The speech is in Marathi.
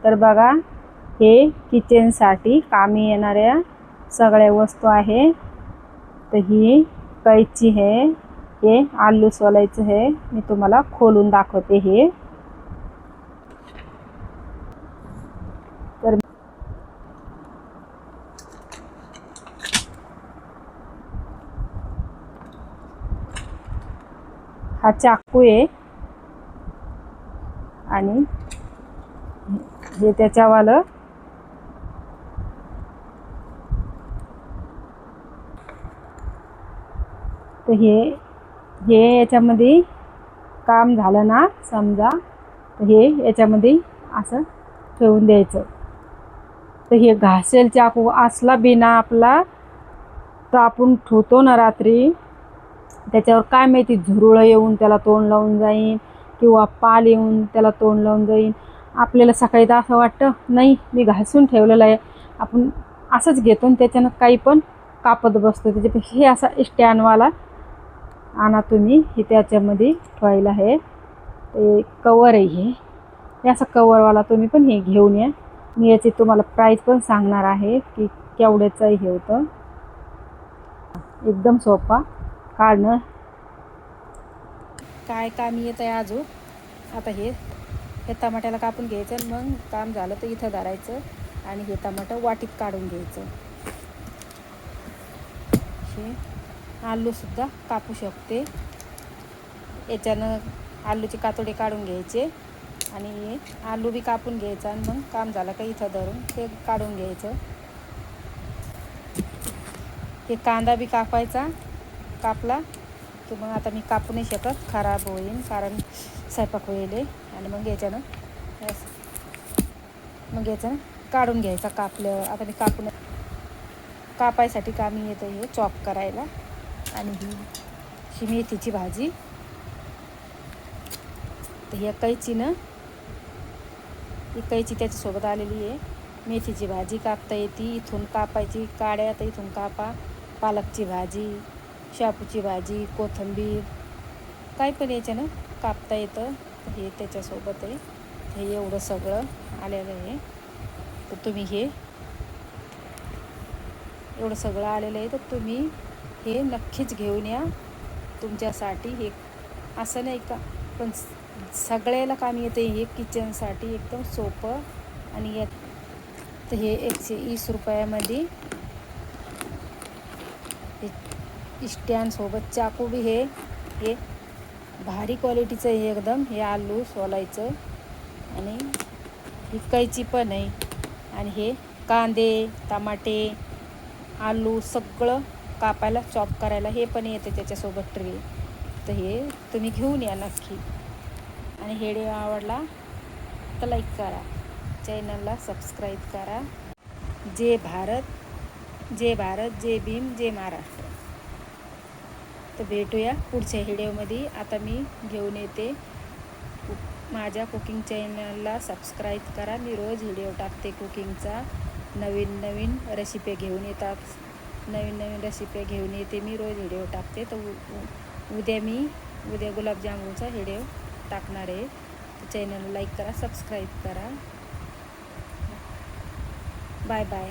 तर बघा, हे किचनसाठी कामी येणाऱ्या सगळ्या वस्तू आहे. तर ही कैची आहे, हे आलू सोलायचं आहे. मी तुम्हाला खोलून दाखवते. हे तर हा चाकू आहे आणि हे त्याच्यावालं तर हे याच्यामध्ये काम झालं ना समजा, तर हे याच्यामध्ये असं ठेवून द्यायचं. तर हे घासेल चाकू असला बिना आपला, तर आपण ठेवतो ना रात्री, त्याच्यावर काय माहिती झुरळ येऊन त्याला तोंड लावून जाईन किंवा पाल येऊन त्याला तोंड लावून जाईन. आपल्याला सकाळी तर असं वाटतं नाही मी घासून ठेवलेलं आहे, आपण असंच घेतो आणि त्याच्यानं काही पण कापत बसतो. त्याच्यापेक्षा हे असा स्टँडवाला आणा तुम्ही. हे त्याच्यामध्ये ठेवायला आहे. ते कवर आहे, हे असं कवरवाला तुम्ही पण हे घेऊन या. मी याची तुम्हाला प्राईस पण सांगणार आहे की केवढ्याचं हे होतं. एकदम सोपा काढणं. काय कामी येत आहे अजून. आता हे टमाट्याला कापून घ्यायचं आणि मग काम झालं तर इथं धरायचं आणि हे टमाटर वाटीत काढून घ्यायचं. हे आलूसुद्धा कापू शकते. याच्यानं आलूचे कातोडे काढून घ्यायचे आणि आलू बी कापून घ्यायचा आणि मग काम झालं का इथं धरून ते काढून घ्यायचं. हे कांदा बी कापायचा, कापला की मग आता मी कापू नाही शकत, खराब होईल कारण स्वयंपाक होईल. आणि मग याच्यानं काढून घ्यायचा कापलं. आता मी कापायसाठी कामी येतं हे चॉप करायला. आणि ही मेथीची भाजी, तर ही कैचीनं ही कैची त्याच्यासोबत आलेली आहे. मेथीची भाजी कापता येते, इथून कापायची, काड्या तर इथून कापा. पालकची भाजी, शापूची भाजी, कोथिंबीर काही पण याच्यानं कापता येतं. हे त्याच्यासोबत आहे. हे एवढं सगळं आलेलं आहे. तर तुम्ही हे एवढं सगळं आलेलं आहे, तर तुम्ही हे नक्कीच घेऊन या तुमच्यासाठी. हे असं नाही का, पण सगळ्याला कामी येते हे किचनसाठी, एकदम सोपं. आणि तर हे 120 रुपयामध्ये हे स्टँडसोबत चाकू बी हे भारी क्वालिटीचं आहे एकदम. हे आलू सोलायचं आणि ही कैची पण आहे. आणि हे कांदे, टमाटे, आलू सगळं कापायला, चॉप करायला हे पण येते त्याच्यासोबत ट्रे. तर हे तुम्ही घेऊन या नक्की. आणि व्हिडिओ आवडला तर लाईक करा, चॅनलला सबस्क्राईब करा. जय भारत, जय भारत, जय भीम, जय महाराष्ट्र. तर भेटूया पुढच्या व्हिडिओमध्ये. आता मी घेऊन येते. माझ्या कुकिंग चॅनलला सबस्क्राईब करा. मी रोज व्हिडिओ टाकते कुकिंगचा. नवीन नवीन रेसिपी घेऊन येतात, नवीन रेसिपी घेऊन येते मी, रोज व्हिडिओ टाकते. तर उद्या गुलाबजामुनचा व्हिडिओ टाकणार आहे. तर चॅनलला लाईक करा, सबस्क्राईब करा. Bye bye.